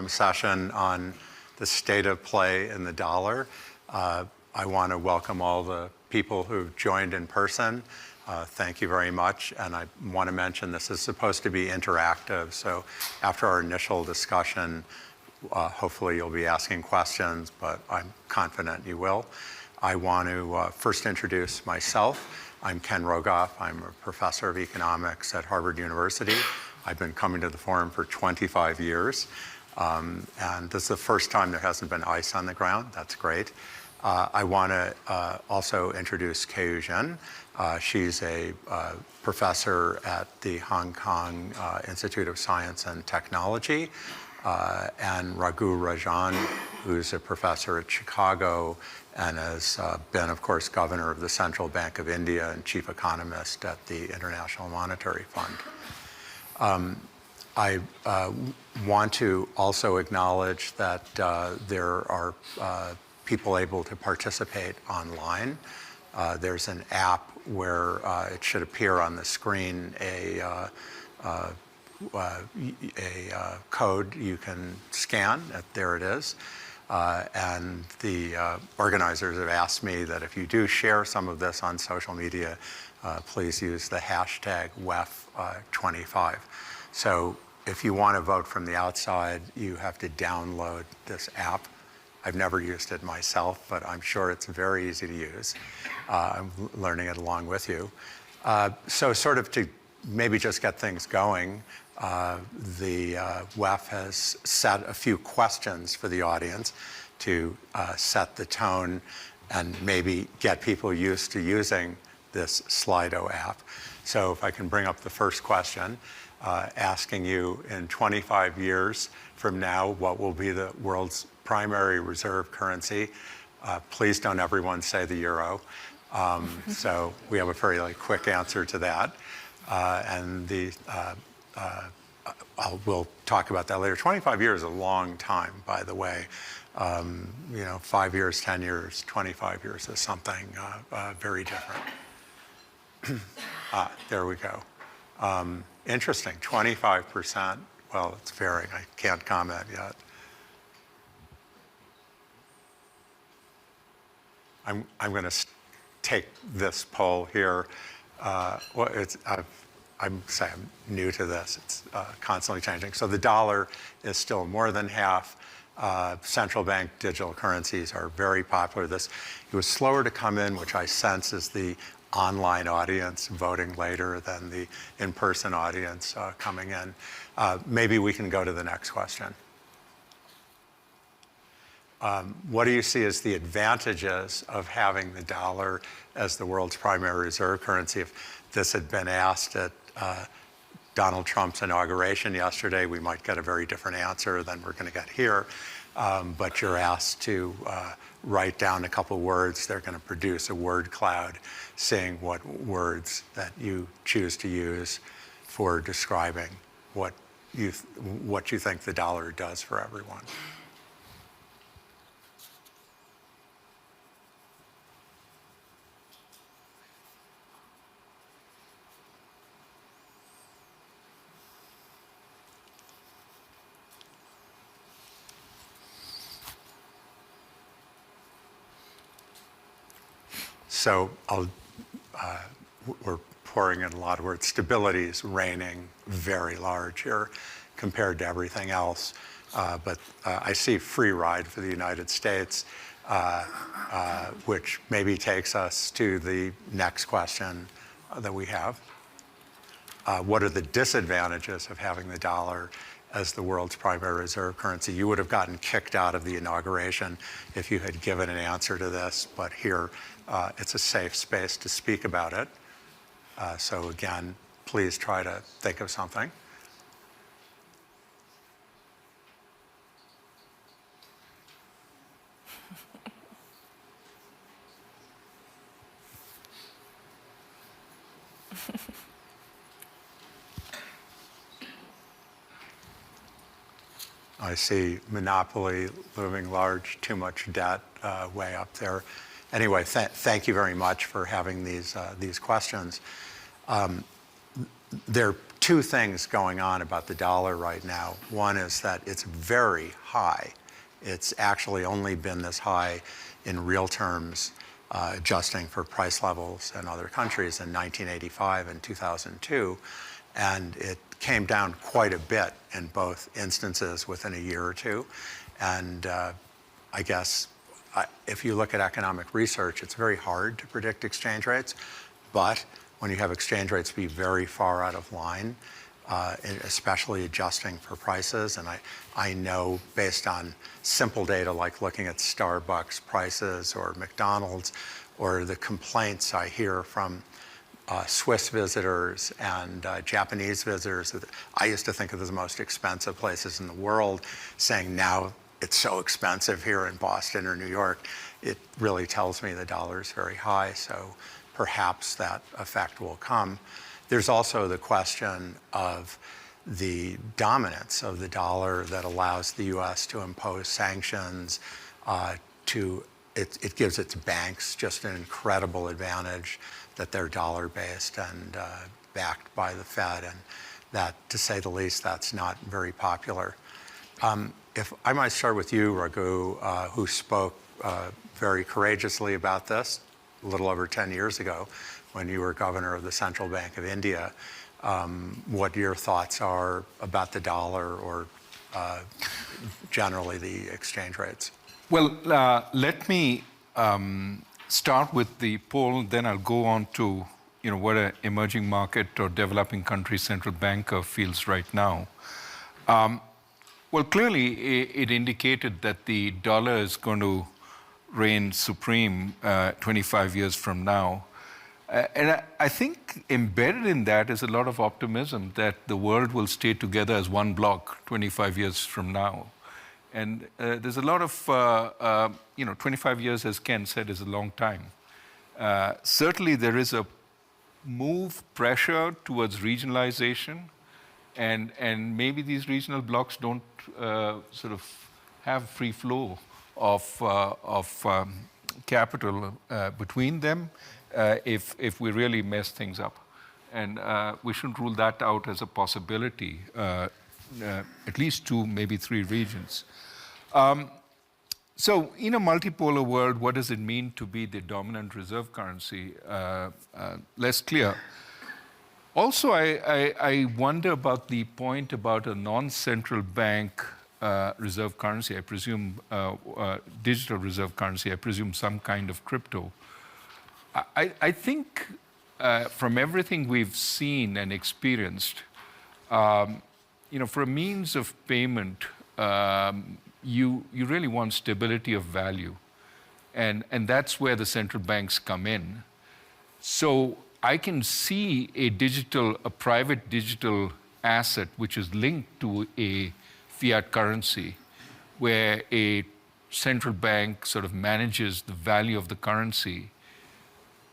Session on the state of play in the dollar. I want to welcome all the people who've joined in person. Thank you very much. And I want to mention this is supposed to be interactive. So after our initial discussion, hopefully you'll be asking questions, but I'm confident you will. I want to first introduce myself. I'm Ken Rogoff. I'm a professor of economics at Harvard University. I've been coming to the forum for 25 years. And this is the first time there hasn't been ice on the ground. That's great. I want to also introduce Keyu. She's a professor at the Hong Kong Institute of Science and Technology, and Rajan, who's a professor at Chicago and has been, of course, governor of the Central Bank of India and chief economist at the International Monetary Fund. I want to also acknowledge that there are people able to participate online. There's an app where it should appear on the screen a code you can scan. There it is. And the organizers have asked me that if you do share some of this on social media, please use the hashtag WEF25. So if you want to vote from the outside, you have to download this app. I've never used it myself, but I'm sure it's very easy to use. I'm learning it along with you. So sort of to maybe just get things going, the WEF has set a few questions for the audience to set the tone and maybe get people used to using this Slido app. So if I can bring up the first question, asking you in 25 years from now, what will be the world's primary reserve currency? Please don't everyone say the euro. So we have a very quick answer to that. And we'll talk about that later. 25 years is a long time, by the way. 5 years, 10 years, 25 years is something very different. There we go. Interesting, 25%. Well, it's varying. I can't comment yet. I'm going to take this poll here. I'm new to this. It's constantly changing. So the dollar is still more than half. Central bank digital currencies are very popular. It was slower to come in, which I sense is the online audience voting later than the in-person audience coming in. Maybe we can go to the next question. What do you see as the advantages of having the dollar as the world's primary reserve currency? If this had been asked at Donald Trump's inauguration yesterday, we might get a very different answer than we're going to get here. But you're asked to write down a couple words. They're going to produce a word cloud saying what words that you choose to use for describing what you think the dollar does for everyone. So we're pouring in a lot of words. Stability is reigning very large here compared to everything else. But I see free ride for the United States, which maybe takes us to the next question that we have. What are the disadvantages of having the dollar as the world's primary reserve currency? You would have gotten kicked out of the inauguration if you had given an answer to this, but here it's a safe space to speak about it. So again, please try to think of something. I see monopoly looming large, too much debt way up there. Anyway, thank you very much for having these questions. There are two things going on about the dollar right now. One is that it's very high. It's actually only been this high in real terms, adjusting for price levels in other countries in 1985 and 2002. And it came down quite a bit in both instances within a year or two. And I guess if you look at economic research, it's very hard to predict exchange rates. But when you have exchange rates be very far out of line, especially adjusting for prices, and I know based on simple data like looking at Starbucks prices or McDonald's, or the complaints I hear from Swiss visitors and Japanese visitors. I used to think of as the most expensive places in the world, saying now it's so expensive here in Boston or New York. It really tells me the dollar is very high, so perhaps that effect will come. There's also the question of the dominance of the dollar that allows the US to impose sanctions. It gives its banks just an incredible advantage that they're dollar-based and backed by the Fed, and that, to say the least, that's not very popular. If I might start with you, Raghu, who spoke very courageously about this a little over 10 years ago when you were governor of the Central Bank of India, what your thoughts are about the dollar or generally the exchange rates. Well, let me start with the poll, then I'll go on to what an emerging market or developing country central banker feels right now. Well, clearly it indicated that the dollar is going to reign supreme 25 years from now. And I think embedded in that is a lot of optimism that the world will stay together as one block 25 years from now. And there's a lot of, 25 years, as Ken said, is a long time. Certainly there is a pressure towards regionalization, and maybe these regional blocks don't sort of have free flow of capital between them if we really mess things up. And we shouldn't rule that out as a possibility, at least 2, maybe 3 regions. So in a multipolar world, what does it mean to be the dominant reserve currency? Less clear. Also, I wonder about the point about a non-central bank reserve currency, I presume digital reserve currency, I presume some kind of crypto. I think from everything we've seen and experienced, for a means of payment, you really want stability of value. And that's where the central banks come in. So I can see a private digital asset which is linked to a fiat currency, where a central bank sort of manages the value of the currency.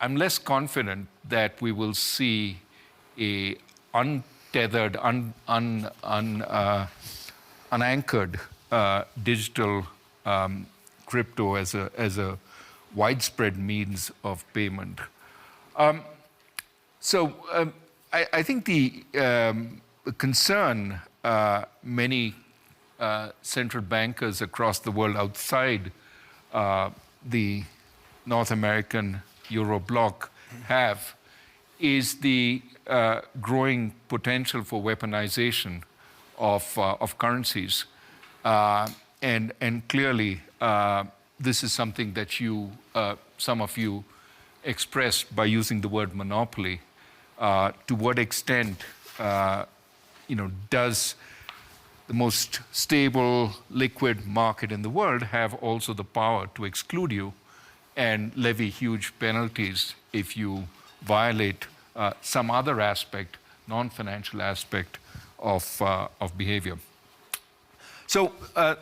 I'm less confident that we will see a untethered, unanchored digital crypto as a widespread means of payment. So I think the concern many central bankers across the world outside the North American Euro bloc have is the growing potential for weaponization of currencies. And clearly, this is something that some of you expressed by using the word monopoly. To what extent, does the most stable, liquid market in the world have also the power to exclude you and levy huge penalties if you violate some other aspect, non-financial aspect of behavior? So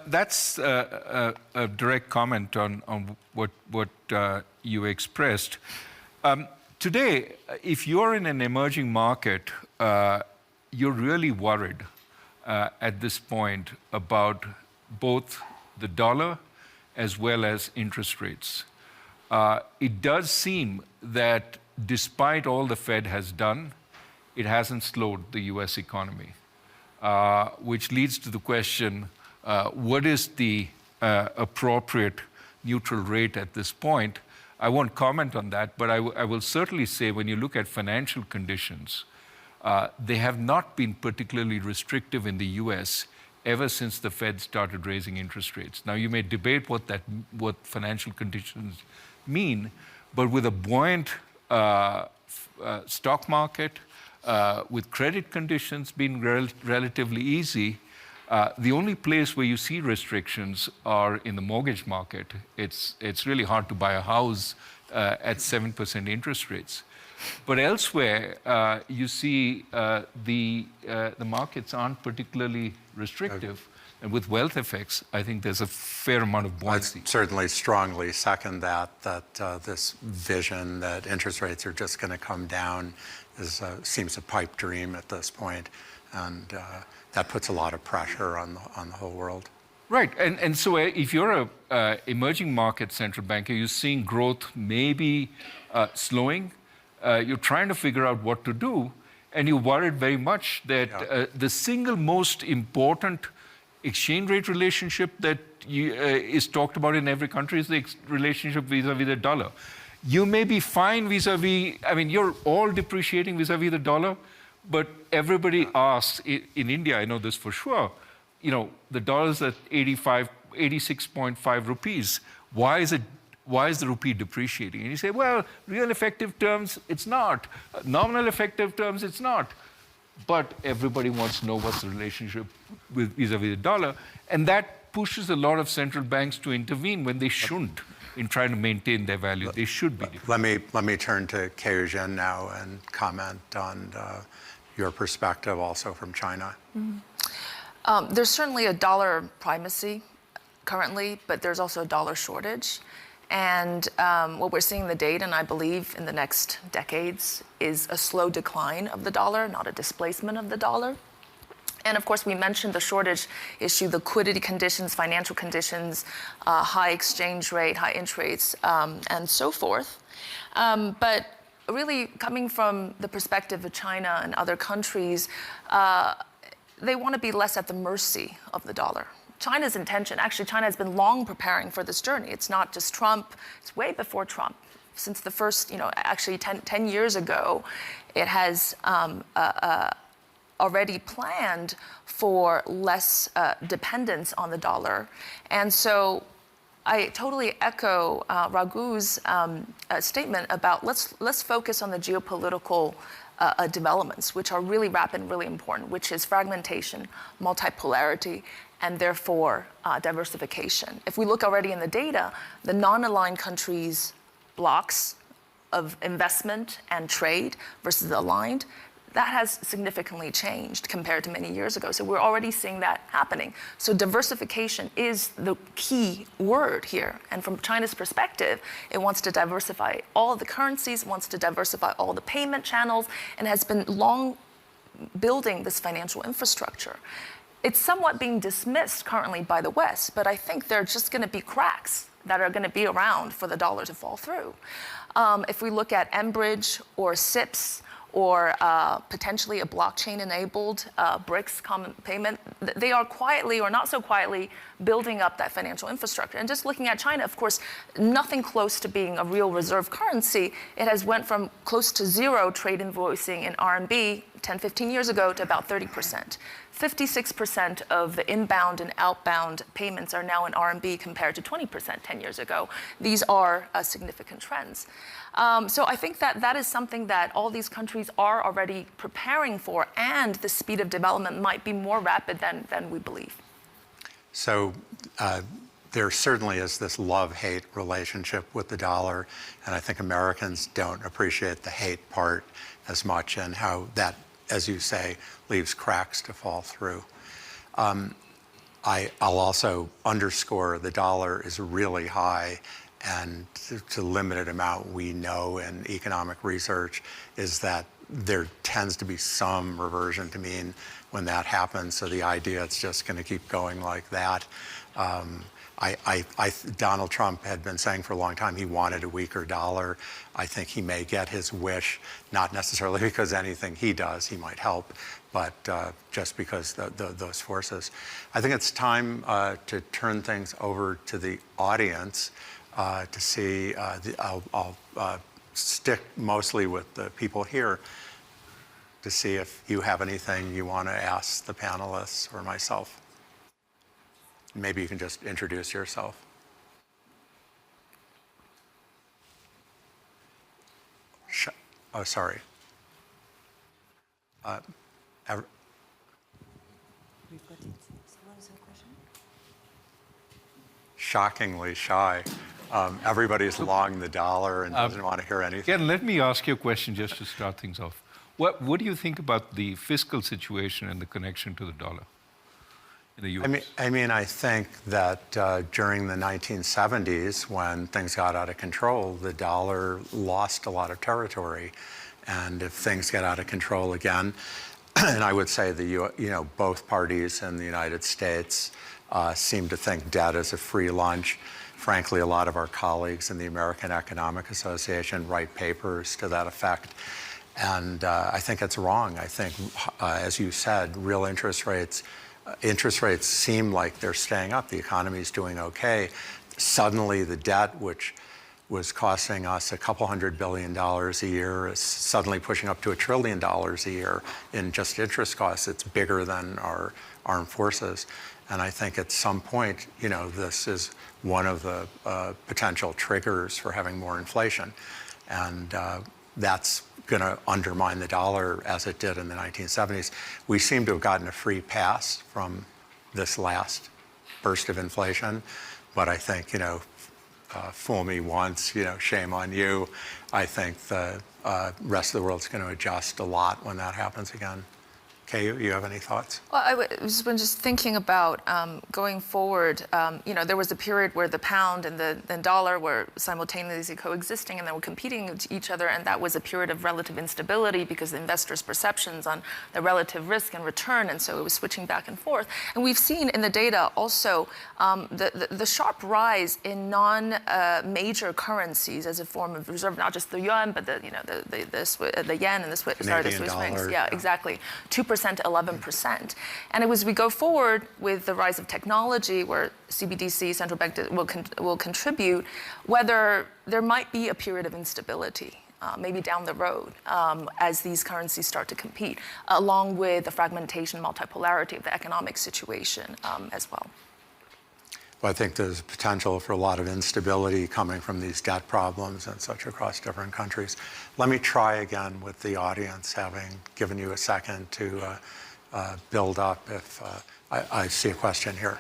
that's a direct comment on what you expressed. Today, if you're in an emerging market, you're really worried at this point about both the dollar as well as interest rates. It does seem that despite all the Fed has done, it hasn't slowed the US economy, which leads to the question, what is the appropriate neutral rate at this point? I won't comment on that, but I will certainly say when you look at financial conditions, they have not been particularly restrictive in the US ever since the Fed started raising interest rates. Now, you may debate what financial conditions mean, but with a buoyant stock market, with credit conditions being relatively easy, the only place where you see restrictions are in the mortgage market. It's really hard to buy a house at 7% interest rates. But elsewhere, you see the markets aren't particularly restrictive. And with wealth effects, I think there's a fair amount of buoyancy. I certainly strongly second that this vision that interest rates are just going to come down seems a pipe dream at this point. And that puts a lot of pressure on the whole world. Right, and so if you're an emerging market central banker, you're seeing growth maybe slowing, you're trying to figure out what to do, and you're worried very much that the single most important exchange rate relationship that is talked about in every country is the relationship vis-a-vis the dollar. You may be fine vis-a-vis, I mean, you're all depreciating vis-a-vis the dollar, but everybody asks, in India, I know this for sure, you know, the dollar's at 86.5 rupees. Why is the rupee depreciating? And you say, well, real effective terms, it's not. Nominal effective terms, it's not. But everybody wants to know what's the relationship with vis-a-vis the dollar. And that pushes a lot of central banks to intervene when they shouldn't in trying to maintain their value. They should be. Let me turn to Keyu now and comment on your perspective also from China. Mm-hmm. There's certainly a dollar primacy currently, but there's also a dollar shortage. And what we're seeing in the data, and I believe in the next decades, is a slow decline of the dollar, not a displacement of the dollar. And of course, we mentioned the shortage issue, liquidity conditions, financial conditions, high exchange rate, high interest rates, and so forth. But really coming from the perspective of China and other countries, they want to be less at the mercy of the dollar. China's intention, actually China has been long preparing for this journey. It's not just Trump, it's way before Trump. Since the first, actually 10 years ago, it has already planned for less dependence on the dollar. And so I totally echo Raghu's statement about let's focus on the geopolitical developments, which are really rapid and really important, which is fragmentation, multipolarity, and therefore diversification. If we look already in the data, the non-aligned countries' blocks of investment and trade versus the aligned, that has significantly changed compared to many years ago. So we're already seeing that happening. So diversification is the key word here. And from China's perspective, it wants to diversify all of the currencies, wants to diversify all the payment channels, and has been long building this financial infrastructure. It's somewhat being dismissed currently by the West, but I think there are just going to be cracks that are going to be around for the dollar to fall through. If we look at Enbridge or SIPs, or potentially a blockchain-enabled BRICS common payment, they are quietly or not so quietly building up that financial infrastructure. And just looking at China, of course, nothing close to being a real reserve currency. It has went from close to zero trade invoicing in RMB 10, 15 years ago to about 30%. 56% of the inbound and outbound payments are now in RMB compared to 20% 10 years ago. These are significant trends. So I think that is something that all these countries are already preparing for, and the speed of development might be more rapid than we believe. So there certainly is this love-hate relationship with the dollar, and I think Americans don't appreciate the hate part as much, and how that, as you say, leaves cracks to fall through. I'll also underscore the dollar is really high, and to limited amount we know in economic research is that there tends to be some reversion to mean when that happens. So the idea it's just going to keep going like that. Donald Trump had been saying for a long time he wanted a weaker dollar. I think he may get his wish, not necessarily because anything he does he might help, but just because those forces. I think it's time to turn things over to the audience to see. I'll stick mostly with the people here to see if you have anything you want to ask the panelists or myself. Maybe you can just introduce yourself. Oh, sorry. Shockingly shy. Everybody's long the dollar and doesn't want to hear anything. Ken, let me ask you a question just to start things off. What do you think about the fiscal situation and the connection to the dollar in the U.S.? I think that during the 1970s, when things got out of control, the dollar lost a lot of territory. And if things get out of control again, and I would say both parties in the United States seem to think debt is a free lunch. Frankly, a lot of our colleagues in the American Economic Association write papers to that effect. And I think it's wrong. I think, as you said, real interest rates seem like they're staying up. The economy is doing okay. Suddenly, the debt, which was costing us a couple $100 billion a year, is suddenly pushing up to $1 trillion a year in just interest costs. It's bigger than our armed forces. And I think at some point, this is one of the potential triggers for having more inflation. And that's going to undermine the dollar as it did in the 1970s. We seem to have gotten a free pass from this last burst of inflation. But I think, fool me once, shame on you. I think the rest of the world's going to adjust a lot when that happens again. Keyu, you have any thoughts? Well, I was just thinking about going forward. There was a period where the pound and the dollar were simultaneously coexisting, and they were competing with each other, and that was a period of relative instability because the investors' perceptions on the relative risk and return, and so it was switching back and forth. And we've seen in the data also the sharp rise in non-major currencies as a form of reserve, not just the yuan, but the yen and the Swiss francs. Yeah, exactly. 2%. 11%. And as we go forward with the rise of technology, where CBDC, central bank, will contribute, whether there might be a period of instability, maybe down the road, as these currencies start to compete, along with the fragmentation, multipolarity of the economic situation as well. Well, I think there's potential for a lot of instability coming from these debt problems and such across different countries. Let me try again with the audience, having given you a second to build up if I see a question here.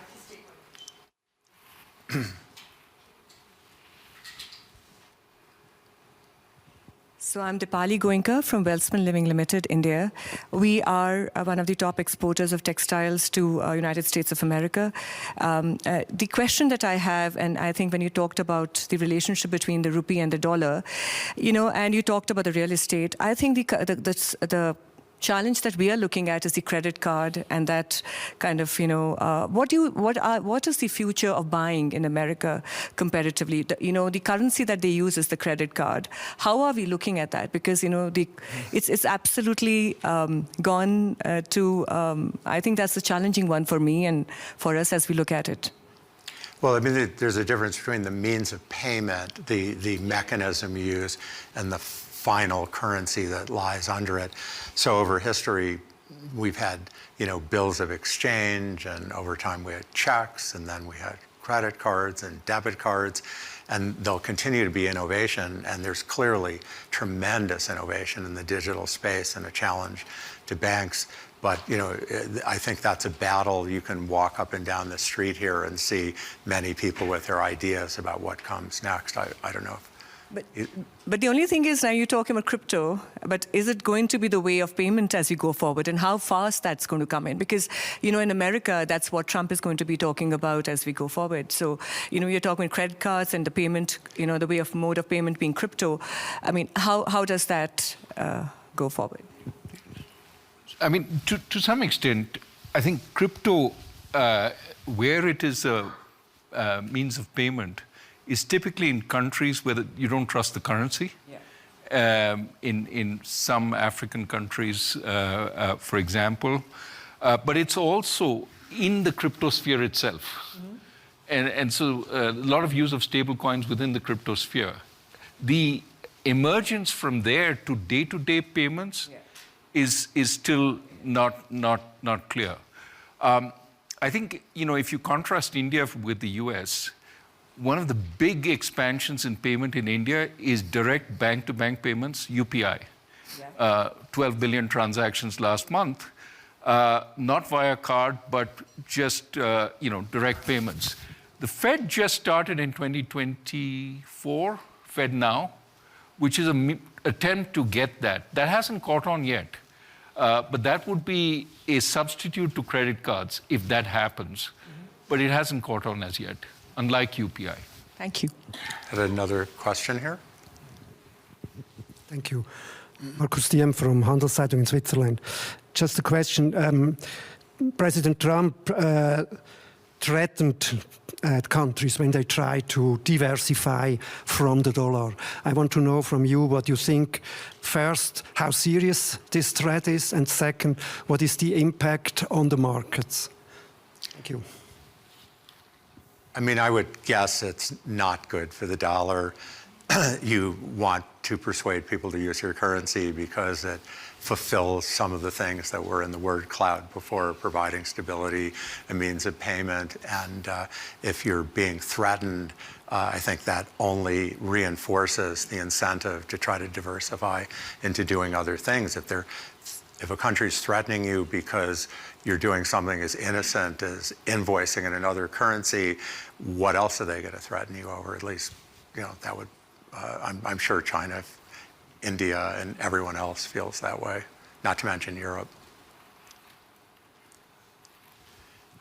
So I'm Dipali Goenka from Welspun Living Limited, India. We are one of the top exporters of textiles to United States of America. The question that I have, and I think when you talked about the relationship between the rupee and the dollar, and you talked about the real estate, I think the challenge that we are looking at is the credit card, and that kind of, what is the future of buying in America comparatively? The currency that they use is the credit card. How are we looking at that? Because it's absolutely gone to. I think that's a challenging one for me and for us as we look at it. Well, there's a difference between the means of payment, the mechanism you use, and the final currency that lies under it. So over history, we've had, bills of exchange, and over time we had checks, and then we had credit cards and debit cards, and there'll continue to be innovation, and there's clearly tremendous innovation in the digital space and a challenge to banks. But, I think that's a battle. You can walk up and down the street here and see many people with their ideas about what comes next. I don't know if But the only thing is, now you're talking about crypto, but is it going to be the way of payment as we go forward, and how fast that's going to come in? Because, in America, that's what Trump is going to be talking about as we go forward. So, you're talking about credit cards and the payment, the way of mode of payment being crypto. I mean, how does that go forward? I mean, to some extent, I think crypto, where it is a means of payment, is typically in countries where you don't trust the currency. Yeah. In some African countries, for example. But it's also in the crypto sphere itself. Mm-hmm. And so a lot of use of stable coins within the crypto sphere. The emergence from there to day-to-day payments is still not clear. I think, if you contrast India with the US, one of the big expansions in payment in India is direct bank-to-bank payments, UPI. Yeah. 12 billion transactions last month, not via card, but just direct payments. The Fed just started in 2024, Fed Now, which is an attempt to get that. That hasn't caught on yet. But that would be a substitute to credit cards if that happens. Mm-hmm. But it hasn't caught on as yet, unlike UPI. Thank you. Had another question here? Thank you. Markus Diem from Handelszeitung in Switzerland. Just a question. President Trump threatened countries when they try to diversify from the dollar. I want to know from you what you think. First, how serious this threat is, and second, what is the impact on the markets? Thank you. I mean, I would guess it's not good for the dollar. You want to persuade people to use your currency because it fulfills some of the things that were in the word cloud before, providing stability, a means of payment. And if you're being threatened, I think that only reinforces the incentive to try to diversify into doing other things. If a country's threatening you because you're doing something as innocent as invoicing in another currency, what else are they going to threaten you over? At least, that would, I'm sure China, India, and everyone else feels that way, not to mention Europe.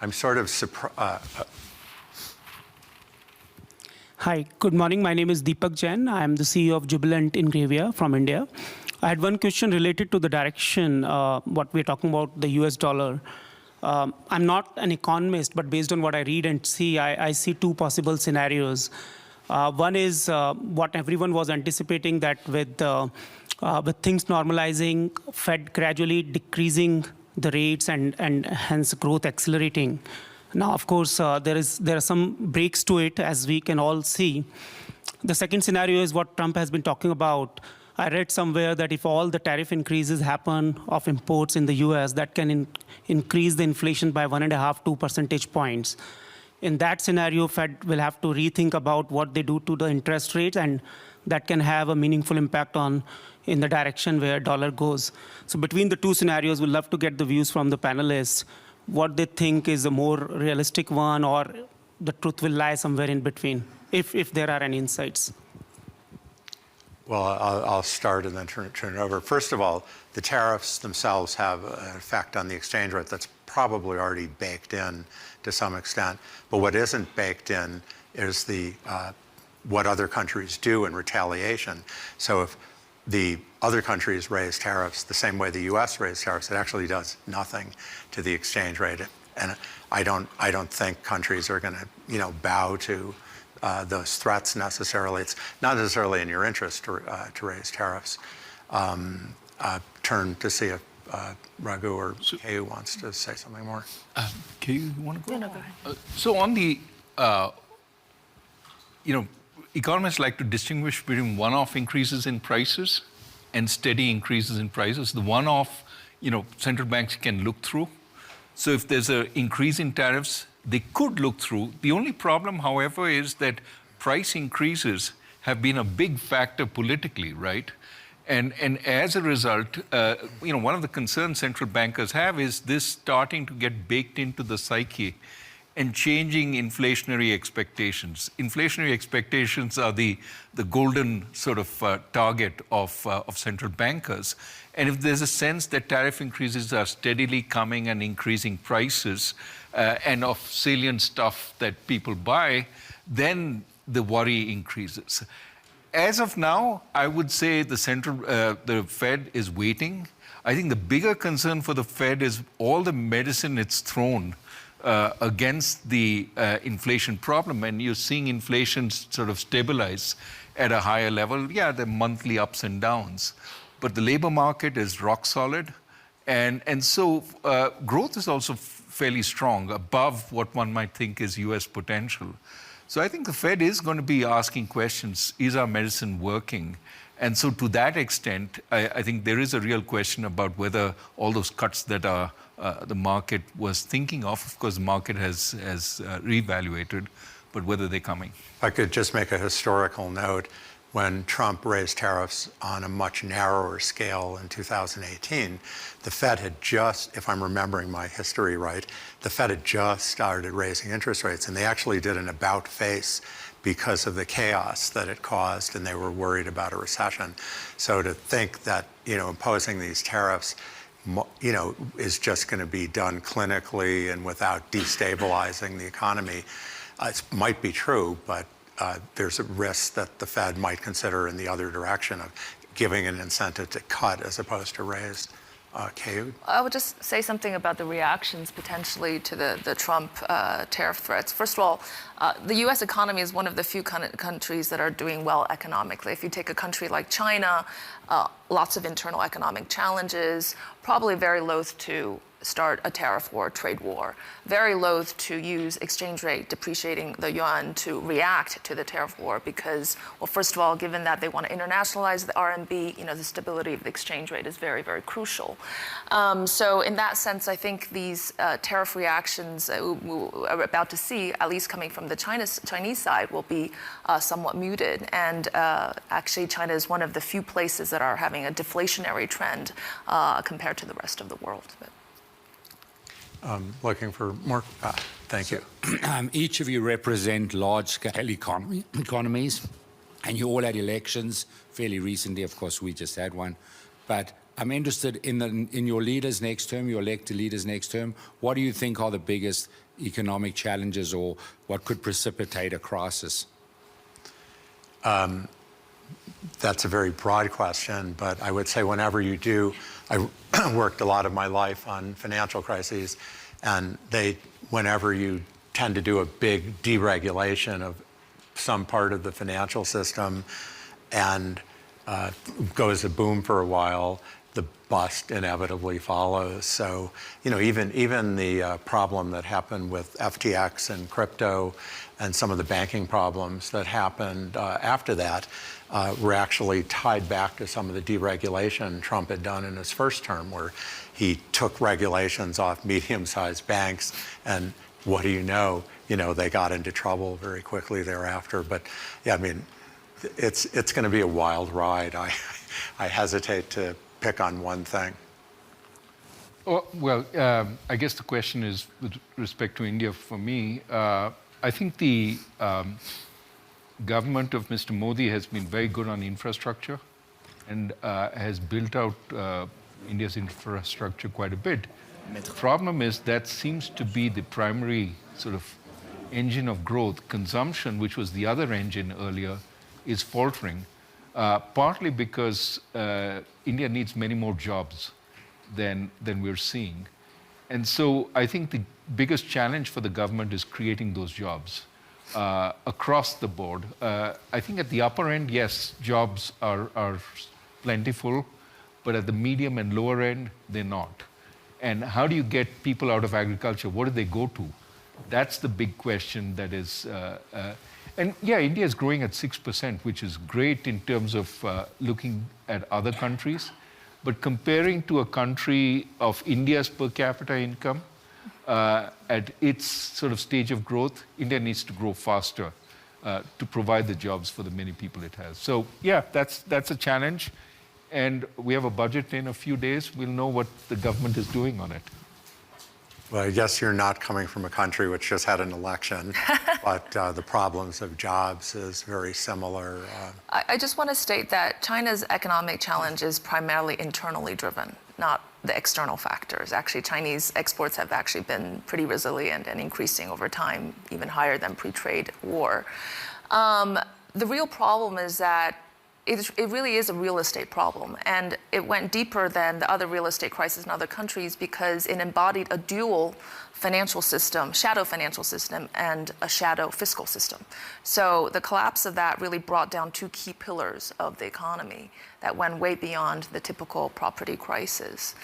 I'm sort of surprised. Hi, good morning. My name is Deepak Jain. I am the CEO of Jubilant Ingravia from India. I had one question related to the direction, what we're talking about, the US dollar. I'm not an economist, but based on what I read and see, I see two possible scenarios. One is what everyone was anticipating, that with things normalizing, Fed gradually decreasing the rates and hence growth accelerating. Now, of course, there are some breaks to it, as we can all see. The second scenario is what Trump has been talking about. I read somewhere that if all the tariff increases happen of imports in the US, that can increase the inflation by 1.5–2 percentage points. In that scenario, Fed will have to rethink about what they do to the interest rates, and that can have a meaningful impact in the direction where dollar goes. So between the two scenarios, we'd love to get the views from the panelists, what they think is a more realistic one, or the truth will lie somewhere in between, if there are any insights. Well, I'll start and then turn it over. First of all, the tariffs themselves have an effect on the exchange rate that's probably already baked in to some extent. But what isn't baked in is what other countries do in retaliation. So if the other countries raise tariffs the same way the US raised tariffs, it actually does nothing to the exchange rate. And I don't think countries are going to, bow to those threats necessarily. It's not necessarily in your interest to raise tariffs. Turn to see if Raghu or Keyu wants to say something more. Keyu, you want to go? No, go ahead. So on the, economists like to distinguish between one-off increases in prices and steady increases in prices. The one-off, central banks can look through. So if there's an increase in tariffs, they could look through. The only problem, however, is that price increases have been a big factor politically, right? And as a result, one of the concerns central bankers have is this starting to get baked into the psyche and changing inflationary expectations. Inflationary expectations are the golden sort of target of central bankers. And if there's a sense that tariff increases are steadily coming and increasing prices and of salient stuff that people buy, then the worry increases. as of now, I would say the Fed is waiting. I think the bigger concern for the Fed is all the medicine it's thrown against the inflation problem, and you're seeing inflation sort of stabilize at a higher level. Yeah, the monthly ups and downs, but the labor market is rock solid, and so growth is also fairly strong, above what one might think is U.S. potential. So I think the Fed is going to be asking questions: is our medicine working? And so to that extent, I think there is a real question about whether all those cuts that the market was thinking of course, the market has reevaluated, but whether they're coming. If I could just make a historical note, when Trump raised tariffs on a much narrower scale in 2018, the Fed had just, if I'm remembering my history right, the Fed had just started raising interest rates, and they actually did an about face because of the chaos that it caused, and they were worried about a recession. So to think that, imposing these tariffs, is just going to be done clinically and without destabilizing the economy, it might be true, but there's a risk that the Fed might consider in the other direction of giving an incentive to cut as opposed to raise. Keyu? I would just say something about the reactions potentially to the Trump tariff threats. First of all, the U.S. economy is one of the few countries that are doing well economically. If you take a country like China, lots of internal economic challenges, probably very loath to start a tariff war, trade war, very loath to use exchange rate depreciating the yuan to react to the tariff war because, well, first of all, given that they want to internationalize the RMB, the stability of the exchange rate is very, very crucial. So in that sense, I think these tariff reactions we're about to see, at least coming from the Chinese side, will be somewhat muted. And actually, China is one of the few places that are having a deflationary trend compared to the rest of the world. Looking for more. Thank you. Each of you represent large-scale economies, and you all had elections fairly recently. Of course, we just had one. But I'm interested in your leaders next term, your elected leaders next term. What do you think are the biggest economic challenges, or what could precipitate a crisis? That's a very broad question, but I would say whenever you do, I worked a lot of my life on financial crises, and whenever you tend to do a big deregulation of some part of the financial system and goes a boom for a while, the bust inevitably follows. So, even the problem that happened with FTX and crypto and some of the banking problems that happened after that were actually tied back to some of the deregulation Trump had done in his first term, where he took regulations off medium-sized banks, and what do you know, they got into trouble very quickly thereafter. But yeah, it's going to be a wild ride. I hesitate to pick on one thing. Well, I guess the question is with respect to India for me. I think the government of Mr. Modi has been very good on infrastructure and has built out India's infrastructure quite a bit. The problem is that seems to be the primary sort of engine of growth. Consumption, which was the other engine earlier, is faltering, partly because India needs many more jobs than we're seeing. And so I think the biggest challenge for the government is creating those jobs across the board. I think at the upper end, yes, jobs are plentiful, but at the medium and lower end, they're not. And how do you get people out of agriculture? What do they go to? That's the big question that is, and yeah, India is growing at 6%, which is great in terms of looking at other countries. But comparing to a country of India's per capita income, at its sort of stage of growth, India needs to grow faster to provide the jobs for the many people it has. So yeah, that's a challenge. And we have a budget in a few days. We'll know what the government is doing on it. Well, I guess you're not coming from a country which just had an election, but the problems of jobs is very similar. I just want to state that China's economic challenge is primarily internally driven, not the external factors. Actually, Chinese exports have actually been pretty resilient and increasing over time, even higher than pre-trade war. The real problem is that it really is a real estate problem, and it went deeper than the other real estate crisis in other countries because it embodied a dual financial system, shadow financial system, and a shadow fiscal system. So the collapse of that really brought down two key pillars of the economy that went way beyond the typical property crisis.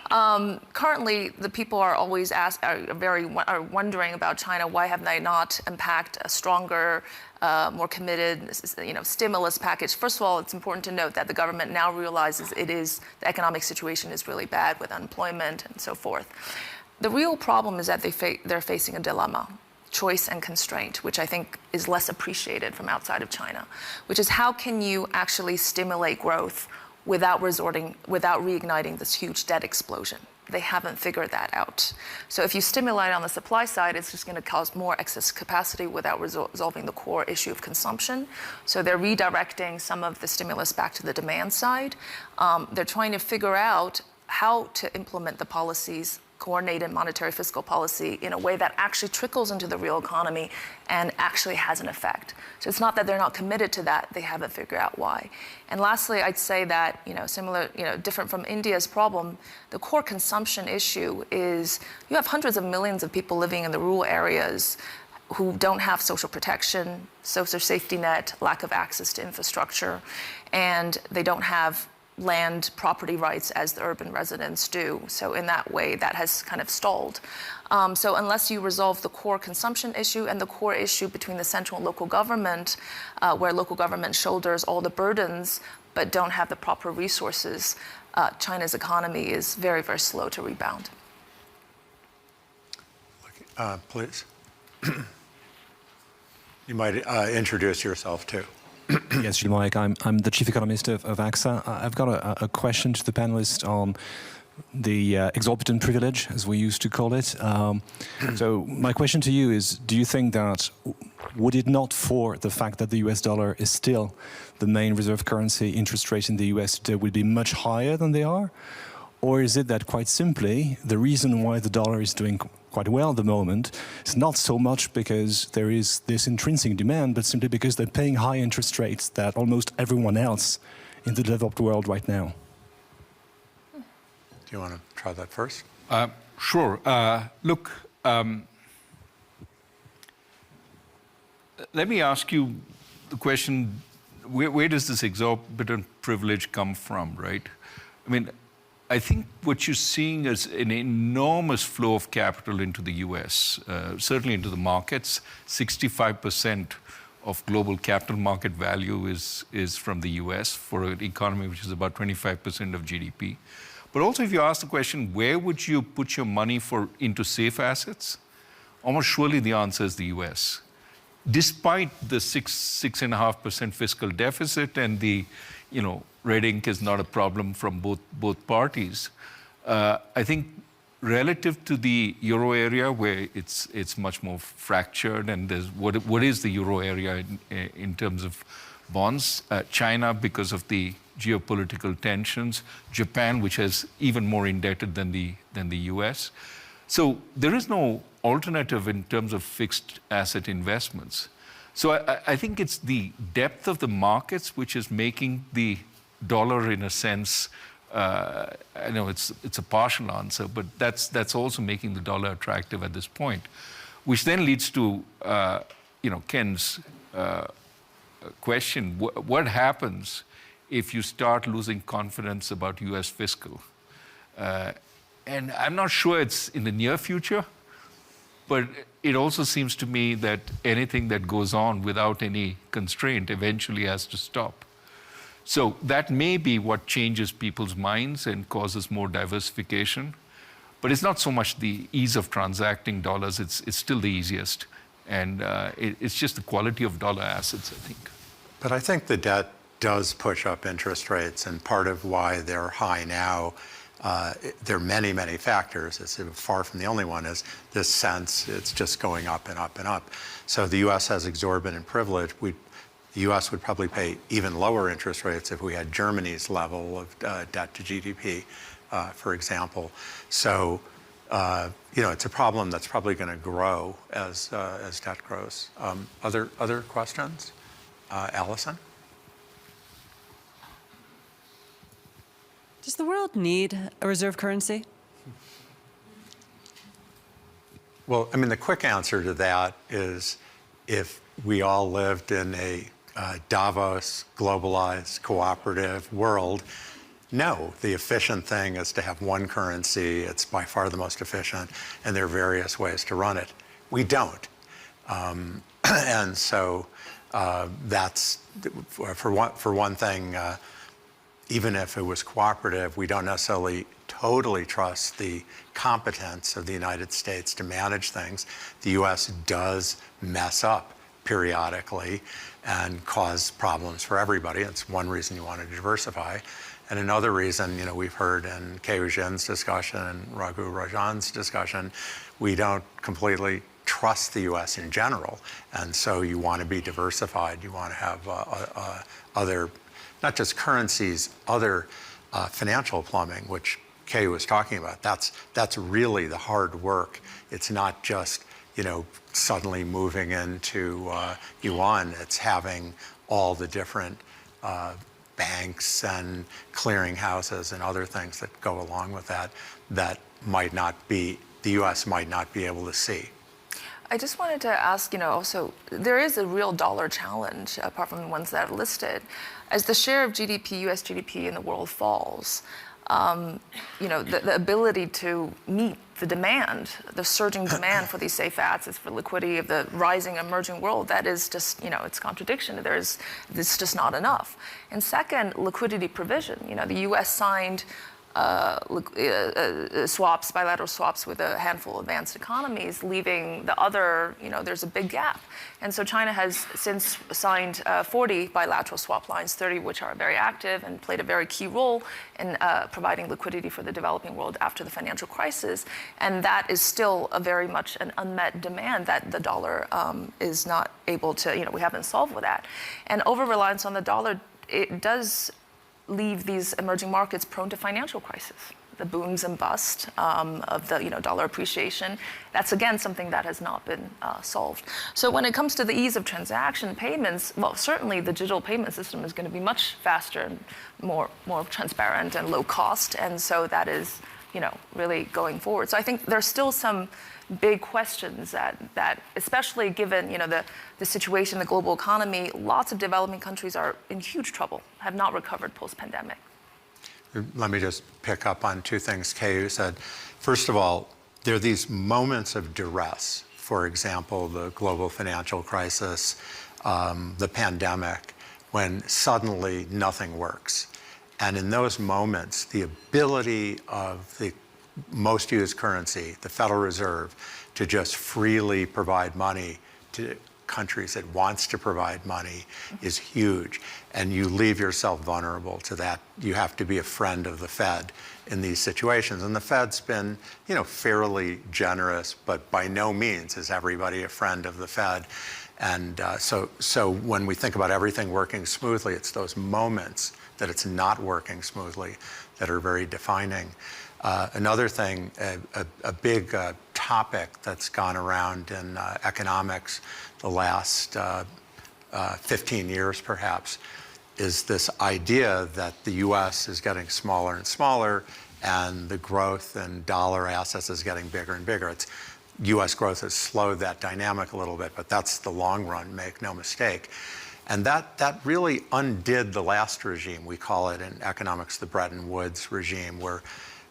Currently, the people are always are wondering about China. Why have they not unpacked a stronger, more committed, stimulus package? First of all, it's important to note that the government now realizes the economic situation is really bad with unemployment and so forth. The real problem is that they're facing a dilemma, choice and constraint, which I think is less appreciated from outside of China, which is how can you actually stimulate growth without reigniting this huge debt explosion? They haven't figured that out. So if you stimulate on the supply side, it's just going to cause more excess capacity without resolving the core issue of consumption. So they're redirecting some of the stimulus back to the demand side. They're trying to figure out how to implement the policies, coordinated monetary fiscal policy, in a way that actually trickles into the real economy and actually has an effect. So it's not that they're not committed to that, they haven't figured out why. And lastly, I'd say that, different from India's problem, the core consumption issue is you have hundreds of millions of people living in the rural areas who don't have social protection, social safety net, lack of access to infrastructure, and they don't have land property rights as the urban residents do. So in that way, that has kind of stalled. So unless you resolve the core consumption issue and the core issue between the central and local government, where local government shoulders all the burdens but don't have the proper resources, China's economy is very, very slow to rebound. Please. You might introduce yourself too. Yes, Mike. I'm the chief economist of AXA. I've got a question to the panelists on the exorbitant privilege, as we used to call it. So my question to you is, do you think that, would it not for the fact that the US dollar is still the main reserve currency, interest rates in the US today will be much higher than they are? Or is it that quite simply, the reason why the dollar is doing quite well at the moment is not so much because there is this intrinsic demand, but simply because they're paying high interest rates that almost everyone else in the developed world right now? Do you want to try that first? Sure. Look, let me ask you the question, where does this exorbitant privilege come from, right? I mean, I think what you're seeing is an enormous flow of capital into the US, certainly into the markets. 65% of global capital market value is from the US for an economy which is about 25% of GDP. But also if you ask the question, where would you put your money into safe assets? Almost surely the answer is the US. Despite the 6.5% fiscal deficit and the, red ink is not a problem from both parties. I think relative to the euro area, where it's much more fractured, and there's what is the euro area in terms of bonds? China, because of the geopolitical tensions. Japan, which is even more indebted than the US. So there is no alternative in terms of fixed asset investments. So I think it's the depth of the markets which is making the dollar, in a sense, I know it's a partial answer, but that's also making the dollar attractive at this point, which then leads to Ken's question: what happens if you start losing confidence about U.S. fiscal? And I'm not sure it's in the near future, but it also seems to me that anything that goes on without any constraint eventually has to stop. So that may be what changes people's minds and causes more diversification. But it's not so much the ease of transacting dollars, it's still the easiest. And it's just the quality of dollar assets, I think. But I think the debt does push up interest rates, and part of why they're high now, there are many, many factors. It's far from the only one, is this sense it's just going up and up and up. So the US has exorbitant privilege. The US would probably pay even lower interest rates if we had Germany's level of debt to GDP, for example. So, it's a problem that's probably going to grow as debt grows. Other questions? Allison? Does the world need a reserve currency? Well, I mean, the quick answer to that is if we all lived in a Davos, globalized, cooperative world, no, the efficient thing is to have one currency. It's by far the most efficient, and there are various ways to run it. We don't. And so that's, for one thing, even if it was cooperative, we don't necessarily totally trust the competence of the United States to manage things. The US does mess up periodically and cause problems for everybody. It's one reason you want to diversify. And another reason, we've heard in Keyu's discussion and Rajan's discussion, we don't completely trust the US in general. And so you want to be diversified. You want to have other, not just currencies, other financial plumbing, which Keyu was talking about. That's really the hard work. It's not just, suddenly moving into yuan. It's having all the different banks and clearinghouses and other things that go along with that the US might not be able to see. I just wanted to ask, also, there is a real dollar challenge, apart from the ones that are listed. As the share of GDP, US GDP in the world falls, the ability to meet the demand, the surging demand for these safe assets, for liquidity of the rising emerging world, that is just, it's contradiction. It's just not enough. And second, liquidity provision. The US signed swaps, bilateral swaps with a handful of advanced economies, leaving the other, there's a big gap. And so China has since signed 40 bilateral swap lines, 30 which are very active and played a very key role in providing liquidity for the developing world after the financial crisis. And that is still a very much an unmet demand that the dollar is not able to, we haven't solved with that. And over-reliance on the dollar, it does leave these emerging markets prone to financial crisis, the booms and bust of the dollar appreciation. That's again something that has not been solved. So when it comes to the ease of transaction payments, well, certainly the digital payment system is going to be much faster and more transparent and low cost, and so that is really going forward. So I think there's still some big questions that especially given the situation, the global economy, lots of developing countries are in huge trouble, have not recovered post-pandemic. Let me just pick up on two things Keyu said. First of all, there are these moments of duress. For example, the global financial crisis, the pandemic, when suddenly nothing works. And in those moments, the ability of the most used currency, the Federal Reserve, to just freely provide money to countries it wants to provide money is huge. And you leave yourself vulnerable to that. You have to be a friend of the Fed in these situations. And the Fed's been, fairly generous, but by no means is everybody a friend of the Fed. And so when we think about everything working smoothly, it's those moments that it's not working smoothly that are very defining. Another thing, a big topic that's gone around in economics the last 15 years perhaps, is this idea that the US is getting smaller and smaller and the growth in dollar assets is getting bigger and bigger. US growth has slowed that dynamic a little bit, but that's the long run, make no mistake. And that really undid the last regime. We call it in economics the Bretton Woods regime, where,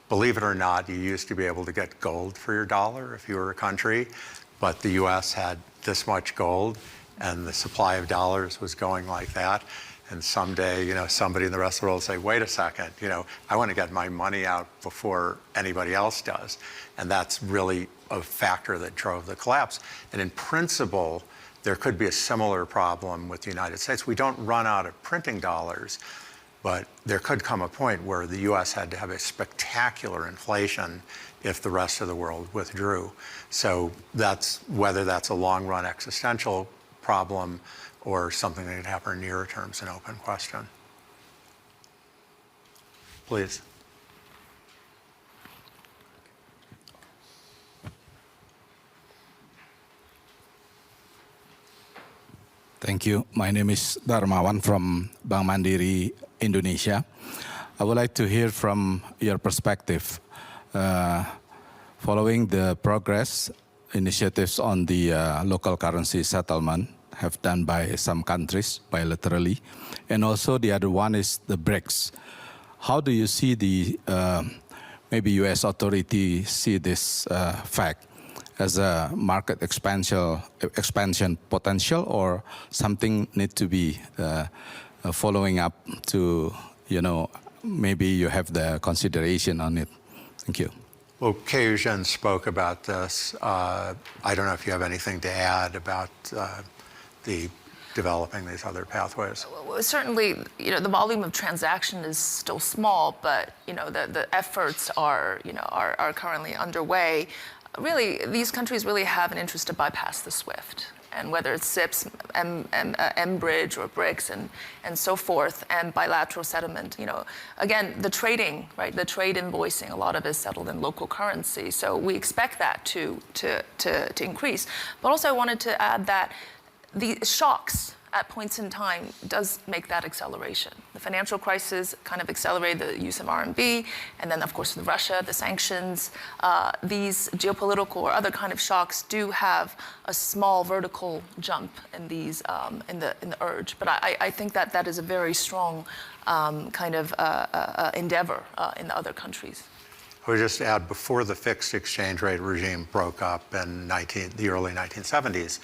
believe it or not, you used to be able to get gold for your dollar if you were a country, but the US had this much gold and the supply of dollars was going like that. And someday, somebody in the rest of the world will say, wait a second, I want to get my money out before anybody else does. And that's really a factor that drove the collapse. And in principle, there could be a similar problem with the United States. We don't run out of printing dollars, but there could come a point where the US had to have a spectacular inflation if the rest of the world withdrew. So whether that's a long run existential problem or something that could happen nearer term is an open question. Please. Thank you. My name is Darmawan from Bank Mandiri, Indonesia. I would like to hear from your perspective, following the progress initiatives on the local currency settlement have done by some countries bilaterally, and also the other one is the BRICS. How do you see the maybe U.S. authority see this fact as a market expansion potential, or something need to be following up to, maybe you have the consideration on it? Thank you. Well, Keyu spoke about this. I don't know if you have anything to add about the developing these other pathways. Well, certainly, the volume of transaction is still small, but the efforts are currently underway. Really, these countries really have an interest to bypass the SWIFT, and whether it's SIPs, M-Bridge, or BRICS, and so forth, and bilateral settlement. Again, the trading, right? The trade invoicing, a lot of it is settled in local currency, so we expect that to increase. But also, I wanted to add that the shocks at points in time does make that acceleration. The financial crisis kind of accelerated the use of RMB, and then of course Russia, the sanctions, these geopolitical or other kind of shocks do have a small vertical jump in these in the urge. But I think that is a very strong kind of endeavor in the other countries. I would just add, before the fixed exchange rate regime broke up in the early 1970s,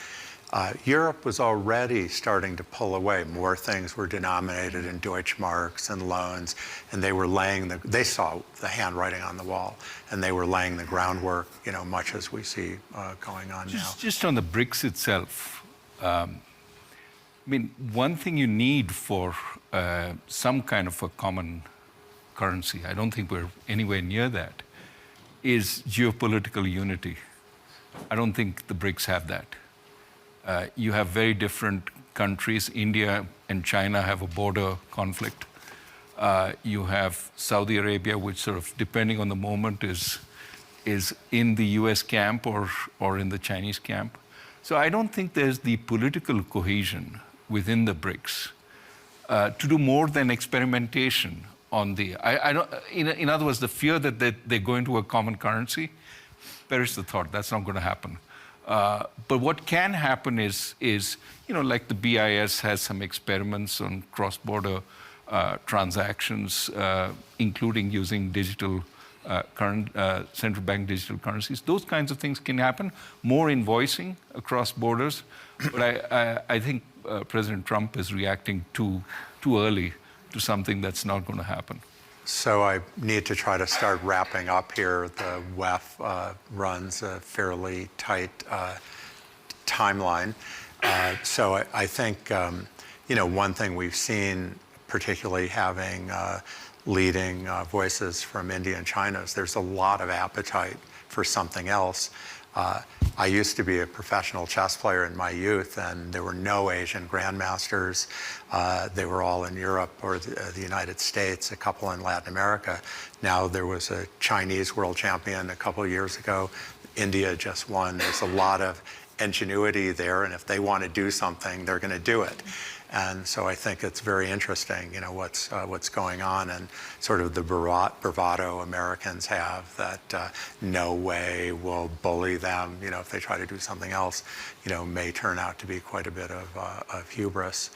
Europe was already starting to pull away. More things were denominated in Deutschmarks and loans, and they saw the handwriting on the wall, and they were laying the groundwork, much as we see going on now. Just on the BRICS itself, one thing you need for some kind of a common currency, I don't think we're anywhere near that, is geopolitical unity. I don't think the BRICS have that. You have very different countries. India and China have a border conflict. You have Saudi Arabia, which sort of, depending on the moment, is in the US camp or in the Chinese camp. So I don't think there's the political cohesion within the BRICS to do more than experimentation on the... in other words, the fear that they're going to a common currency, perish the thought. That's not going to happen. But what can happen is like the BIS has some experiments on cross-border transactions, including using digital central bank digital currencies. Those kinds of things can happen. More invoicing across borders. But I think President Trump is reacting too early to something that's not going to happen. So I need to try to start wrapping up here. The WEF runs a fairly tight timeline. So I think, one thing we've seen, particularly having leading voices from India and China, is there's a lot of appetite for something else. I used to be a professional chess player in my youth, and there were no Asian grandmasters. They were all in Europe or the United States, a couple in Latin America. Now there was a Chinese world champion a couple of years ago. India just won. There's a lot of ingenuity there, and if they want to do something, they're going to do it. And so I think it's very interesting, what's going on, and sort of the bravado Americans have that no way will bully them, if they try to do something else, may turn out to be quite a bit of hubris.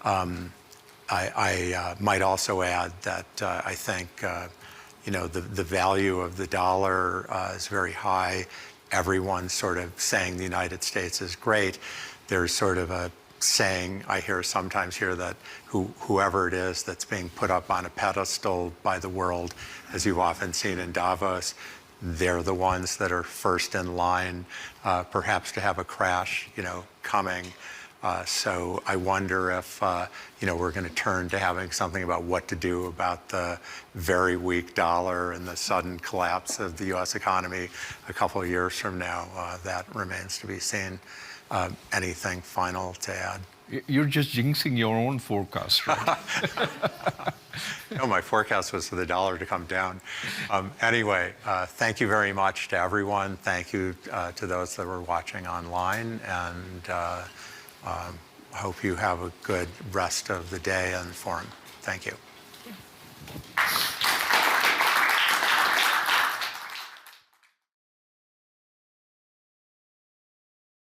I might also add that I think, the value of the dollar is very high. Everyone's sort of saying the United States is great. There's sort of a saying I sometimes hear that whoever it is that's being put up on a pedestal by the world, as you've often seen in Davos, they're the ones that are first in line, perhaps to have a crash, coming. So I wonder if, we're going to turn to having something about what to do about the very weak dollar and the sudden collapse of the U.S. economy a couple of years from now. That remains to be seen. Anything final to add? You're just jinxing your own forecast, right? No, my forecast was for the dollar to come down. Anyway, thank you very much to everyone. Thank you to those that were watching online. And hope you have a good rest of the day and forum. Thank you.